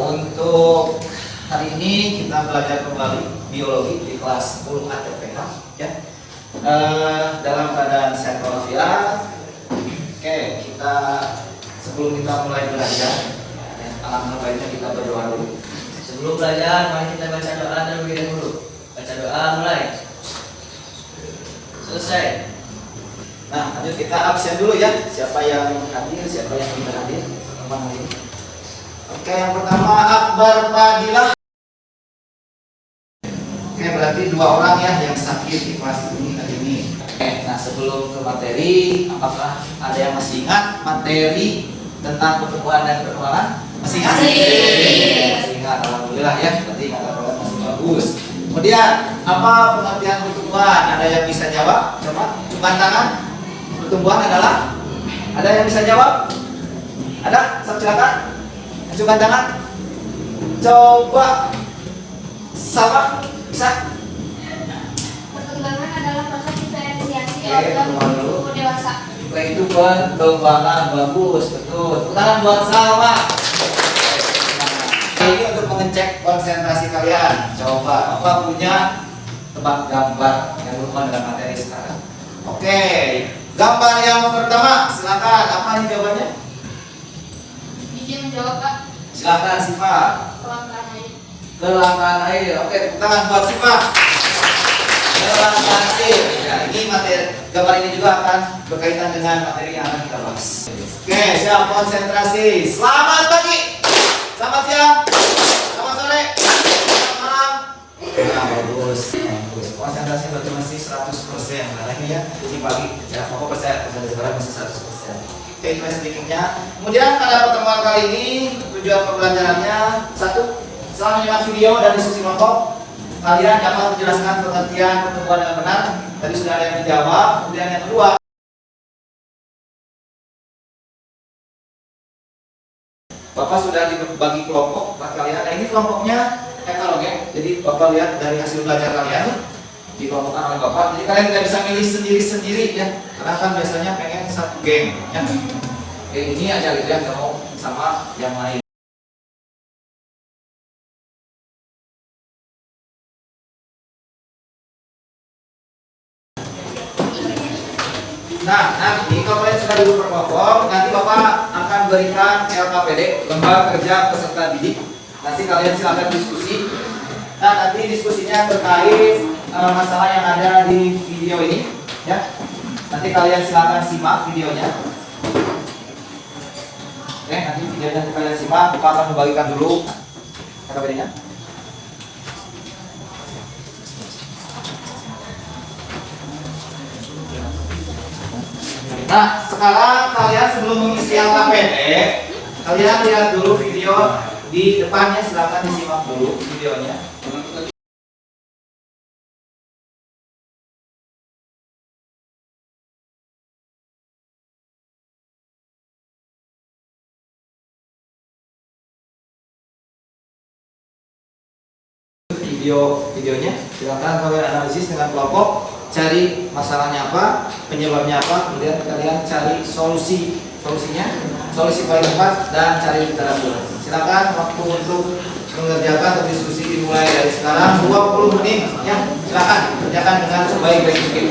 Untuk hari ini kita belajar kembali biologi di kelas 10 ATPH ya. Dalam keadaan sehat walafiat. Kita sebelum kita mulai belajar, alangkah baiknya kita berdoa dulu. Sebelum belajar, mari kita baca doa terlebih dahulu. Baca doa mulai. Selesai. Nah, lanjut kita absen dulu ya. Siapa yang hadir, siapa yang tidak hadir. Yang pertama Akbar Fadilah. Berarti 2 orang ya yang sakit di kelas ini hari ini. Nah sebelum ke materi, apakah ada yang masih ingat materi tentang pertumbuhan dan perkembangan? Masih ingat? Masih ingat, alhamdulillah ya. Berarti kata-kata masih bagus. Kemudian apa pengertian pertumbuhan? Ada yang bisa jawab? Coba cungkan tangan. Pertumbuhan adalah? Ada yang bisa jawab? Ada? Silakan. Cungkan tangan. Coba sama bisa. Perkembangan adalah proses diferensiasi organ tubuh dewasa. Itu perkembangan, bagus, betul. Tangan buat Salma. Ini untuk mengecek konsentrasi kalian. Coba, apa punya tebak gambar yang berhubungan dengan materi sekarang? Oke, gambar yang pertama, silakan. Apa ini jawabannya? Izin menjawab, Pak. Silakan Siva. Kelangkaan air. Kelangkaan air. Oke, tepuk tangan buat Siva. Kelangkaan air. Ya, ini materi gambar ini juga akan berkaitan dengan materi yang akan kita bahas. Oke, siap konsentrasi. Selamat pagi. Selamat siang. Selamat sore. Selamat malam. Nah, bagus. Konsentrasi berarti masih 100%. Nah, ini ya, ini pagi. Ya, pokok percaya konsentrasi sekarang masih 100%. Oke, itu sedikitnya. Kemudian pada pertemuan kali ini tujuan pembelajarannya 1. Setelah menyimak video dan diskusi kelompok, kalian dapat menjelaskan pengertian pertumbuhan dengan benar. Tadi sudah ada yang dijawab. Kemudian yang kedua, Bapak sudah dibagi kelompok buat kalian. Nah, ini kelompoknya katalog ya. Jadi Bapak lihat dari hasil belajar kalian dikelompokkan oleh Bapak. Jadi kalian tidak bisa milih sendiri-sendiri ya. Karena kan biasanya pengen satu geng ya. Geng ini aja gitu ya, nggak mau sama yang lain. Nah, nanti kalau kalian sudah dulu berkelompok, nanti Bapak akan berikan LKPD, lembar kerja peserta didik. Nanti kalian silakan diskusi. Nah, nanti diskusinya terkait masalah yang ada di video ini, ya. Nanti kalian silakan simak videonya. Oke, nanti videonya kalian simak. Bapak akan membagikan dulu LKPD-nya. Nah, sekarang kalian sebelum mengisi LKPD, kalian lihat dulu video di depannya, silakan disimak dulu videonya. Videonya, silakan kalian analisis dengan kelompok, cari masalahnya apa, penyebabnya apa, kemudian kalian cari solusinya, solusi paling tepat, dan cari literatur. Silakan waktu untuk mengerjakan atau diskusi dimulai dari sekarang 20 menit ya. Silakan kerjakan dengan sebaik-baik mungkin.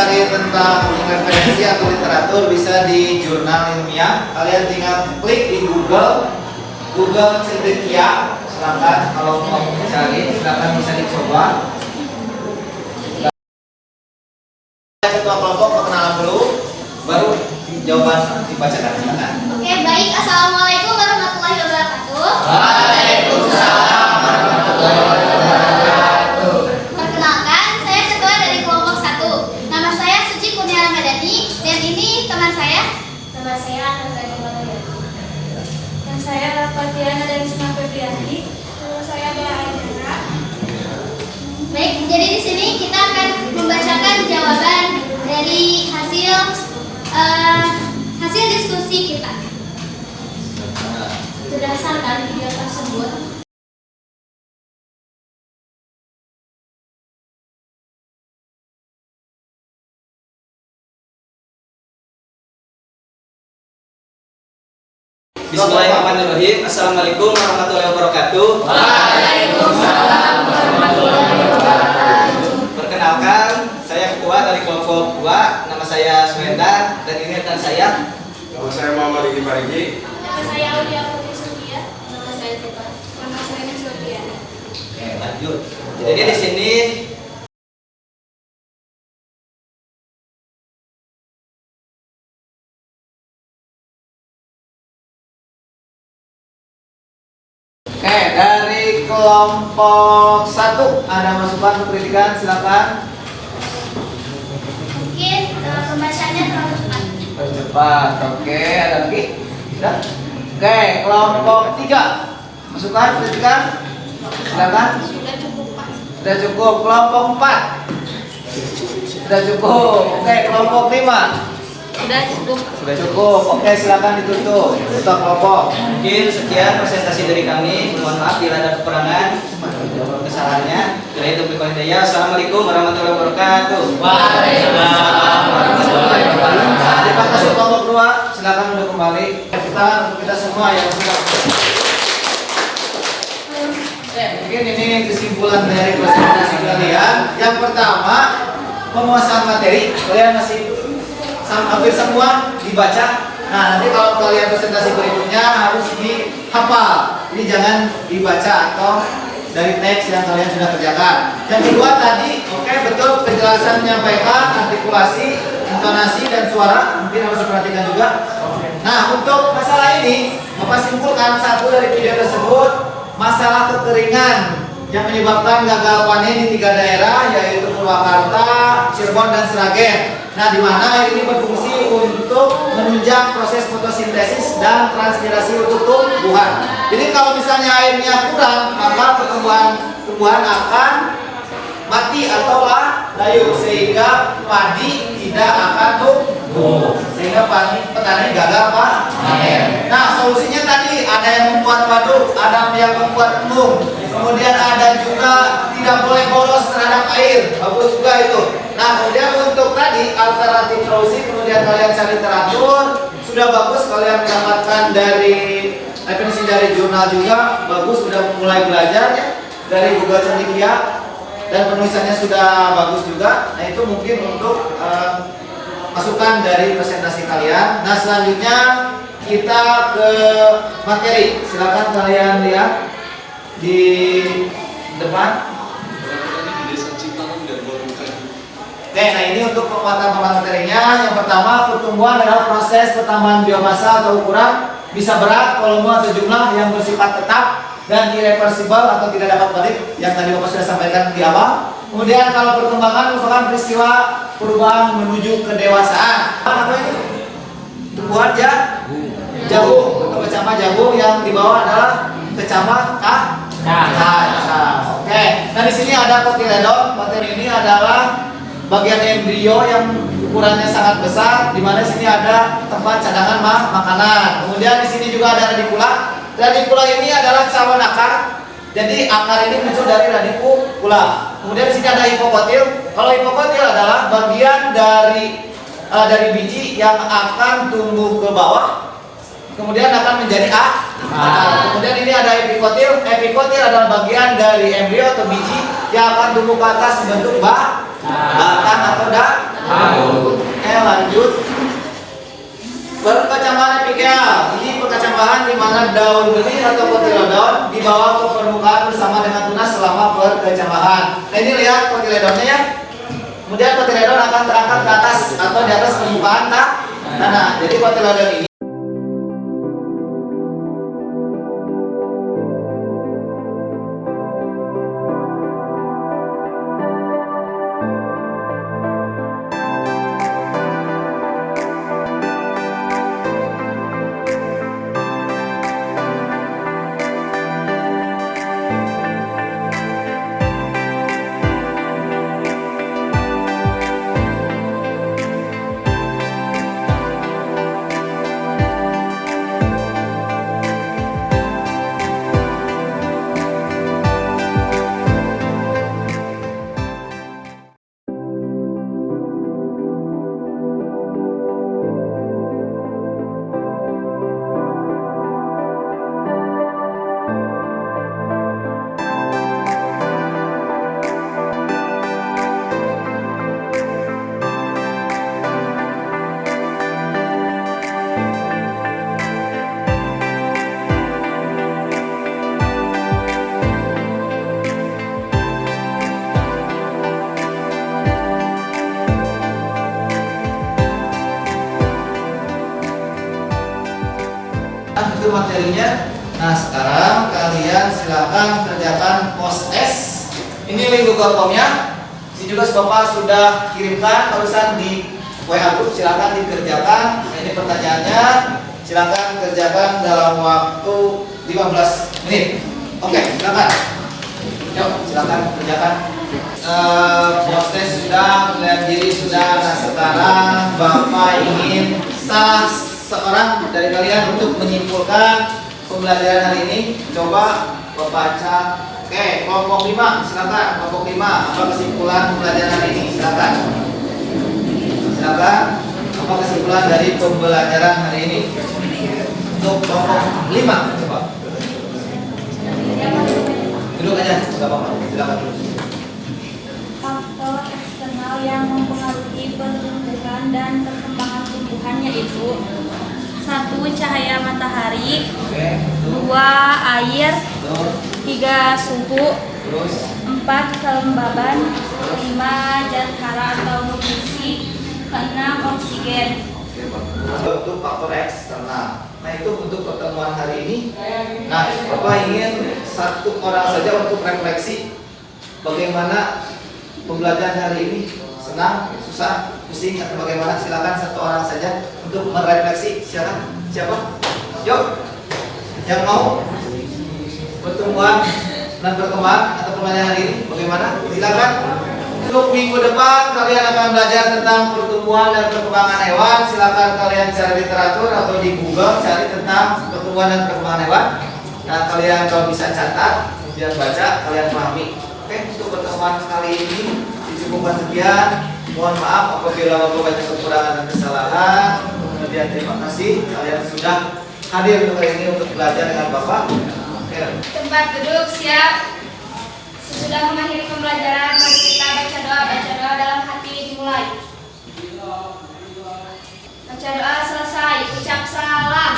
cari tentang referensi atau literatur bisa di jurnal ilmiah. Kalian tinggal klik di Google Cendekia. Silakan kalau mau cari, silakan bisa dicoba. Ketua kelompok perkenalan dulu, baru jawaban dibacakan. Silakan. Oke, baik. Assalamualaikum warahmatullahi wabarakatuh. Waalaikumsalam warahmatullahi wabarakatuh. Perkenalkan, saya ketua dari kelompok 1. Nama saya Suci Kurnia Ramadhani dan ini teman saya. Nama saya Anandani Malayani. Dan saya Fatiana dari Isma Febrianti. Nama saya Dea Aidana. Baik, jadi di sini kita akan membacakan jawaban dari hasil diskusi kita. Berdasarkan video tersebut, Bismillahirrahmanirrahim. Assalamualaikum warahmatullahi wabarakatuh. Waalaikumsalam warahmatullahi wabarakatuh. Perkenalkan, saya ketua dari kelompok 2. Nama saya Suenda dan ini rekan saya. Nama saya Muhammad Riki Parigi. Nama saya Aulia Putri Surya. Nama saya Tipa. Nama saya Niswadia. Oke, lanjut. Jadi di sini Oke, dari kelompok 1 ada masukan untuk kritikan, silakan. Mungkin pembacaannya terlalu cepat. Cepat. Oke, ada lagi? Sudah? Oke, kelompok 3 masukan kritikan, silakan. Sudah cukup, Pak. Sudah cukup. Kelompok 4 sudah cukup. Oke, kelompok 5 Sudah cukup. sudah cukup. Oke, silakan ditutup. Tutup kelompok. mungkin sekian presentasi dari kami. Mohon maaf bila ada kekurangan atau kesalahannya. Bila itu berikut hidayah. Assalamualaikum warahmatullahi wabarakatuh. Terima kasih kelompok 2. Silakan untuk kembali. Kita semua yang sudah. Mungkin ini kesimpulan dari presentasi kalian. Yang pertama, penguasaan materi. Kalian masih hampir semua dibaca. Nah, nanti kalau kalian presentasi berikutnya harus dihafal. Jadi jangan dibaca atau dari teks yang kalian sudah kerjakan. Yang kedua tadi, oke, betul penjelasan menyampaikan, artikulasi, intonasi dan suara mungkin harus diperhatikan juga. Nah, untuk masalah ini, Bapak simpulkan satu dari video tersebut, masalah kekeringan yang menyebabkan gagal panen di 3 daerah yaitu Purwakarta, Cirebon dan Sragen. Nah, di mana air ini berfungsi untuk menunjang proses fotosintesis dan transpirasi untuk tumbuhan. Jadi kalau misalnya airnya kurang, maka tumbuhan akan mati atau layu sehingga padi tidak akan tumbuh, sehingga petani gagal panen. Nah, solusinya tadi ada yang membuat waduk, ada yang membuat embung, kemudian ada juga tidak boleh boros terhadap air, bagus juga itu. Nah, kemudian untuk tadi alternatif solusi, kemudian kalian cari literatur, sudah bagus kalian mendapatkan dari referensi dari jurnal juga, bagus sudah mulai belajar dari Google Cendekia dan penulisannya sudah bagus juga. Nah, itu mungkin untuk masukan dari presentasi kalian. Nah, selanjutnya kita ke materi. Silakan kalian lihat di depan. Oke, nah ini untuk penguatan materinya. Yang pertama, pertumbuhan adalah proses pertambahan biomasa atau ukuran, bisa berat, volume atau jumlah yang bersifat tetap dan irreversibel atau tidak dapat balik, yang tadi Bapak sudah sampaikan di awal. Kemudian kalau perkembangan merupakan peristiwa perubahan menuju kedewasaan. Apa ini? Tumbuhan jagung atau kecambah jagung, yang di bawah adalah kecambah kaca. Oke, nah di sini ada kotiledon. Kotiledon ini adalah bagian embrio yang ukurannya sangat besar, di mana sini ada tempat cadangan makanan. Kemudian di sini juga ada radikula. Radikula ini adalah cawan akar. Jadi akar ini muncul dari radikula. Kemudian di sini ada hipokotil. Kalau hipokotil adalah bagian dari biji yang akan tumbuh ke bawah, kemudian akan menjadi akar. Kemudian ini ada epikotil. Epikotil adalah bagian dari embrio atau biji yang akan tumbuh ke atas membentuk Batang atau daun? Lanjut. Perkecambahan epikal. Ini perkecambahan di mana daun benih atau kotiledon dibawa ke permukaan bersama dengan tunas selama perkecambahan. Nah ini lihat kotiledonnya ya. Kemudian kotiledon akan terangkat ke atas atau di atas permukaan tanah. Jadi kotiledon ini itu materinya. Nah sekarang kalian silakan kerjakan pos S. Ini link Google Form-nya. Ini juga Bapak sudah kirimkan barusan di WA group. Silakan dikerjakan. Nah, ini pertanyaannya. Silakan kerjakan dalam waktu 15 menit. Oke, silakan. Yuk, silakan kerjakan. Pos tes sudah, melihat diri sudah. Nah sekarang Bapak ingin salah seorang dari kalian untuk menyimpulkan pembelajaran hari ini. Coba baca. Oke, kelompok 5, silakan. Kelompok 5, apa kesimpulan pembelajaran hari ini? Silakan. Silakan. Apa kesimpulan dari pembelajaran hari ini? Untuk kelompok 5, coba. Duduk aja, enggak apa-apa. Silakan dulu. Faktor eksternal yang mempengaruhi pertumbuhan dan perkembangan tumbuhannya itu: 1. Cahaya matahari. Oke. 2. Air. 3. Suhu. 4. Kelembaban. 5. Zat hara atau nutrisi. 6. Oksigen. Untuk faktor eksternal. Nah itu untuk pertemuan hari ini. Nah Bapak ingin satu orang saja untuk refleksi bagaimana pembelajaran hari ini. Senang, susah, pusing atau bagaimana? Silakan satu orang saja untuk merefleksi. Silakan. Siapa? Yuk. Yang mau pertemuan dan perkembangan atau pembelajaran hari ini bagaimana? Silakan. Untuk minggu depan kalian akan belajar tentang pertumbuhan dan perkembangan hewan. Silakan kalian cari literatur atau di Google cari tentang pertumbuhan dan perkembangan hewan. Nah kalian kalau bisa catat, kemudian baca, kalian pahami. Oke, untuk pertemuan kali ini dicukupkan sekian. Mohon maaf apabila Bapak banyak kekurangan dan kesalahan. Kemudian terima kasih kalian sudah hadir untuk hari ini untuk belajar dengan Bapak. Oke. Tempat duduk siap. Sesudah mengakhiri pembelajaran, mari kita baca doa dalam hati dimulai. Baca doa selesai, ucap salam.